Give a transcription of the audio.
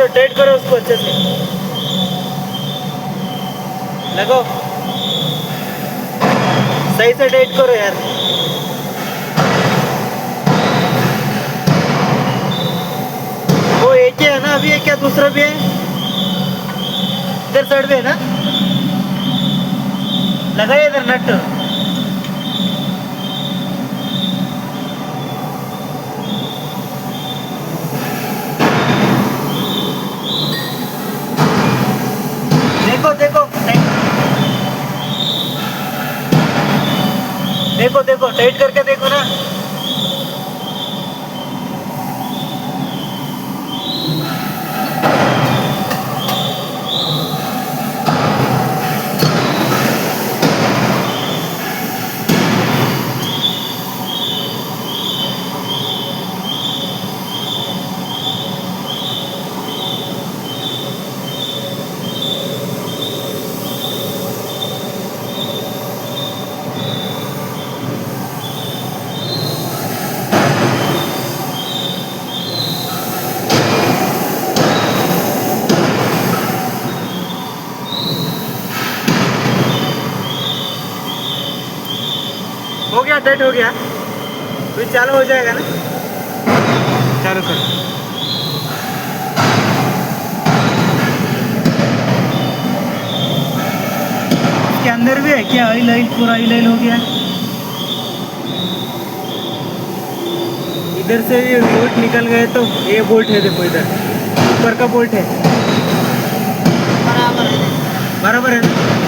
Tight करो उसको अच्छे से। लगाओ, सही से टाइट करो यार। वो एक ही है ना अभी, क्या दूसरा भी है? इधर साइड पे है ना? लगाइए इधर नट। देखो देखो देखो देखो टाइट करके देखो ना। हो गया, टाइट हो गया। फिर चालू हो जाएगा ना। चालू करो। इसके अंदर भी है क्या? ऑयल ऑयल पूरा ऑयल ऑयल हो गया। इधर से ये बोल्ट निकल गए तो ये बोल्ट है, देखो इधर ऊपर का बोल्ट है। बराबर है, बराबर है।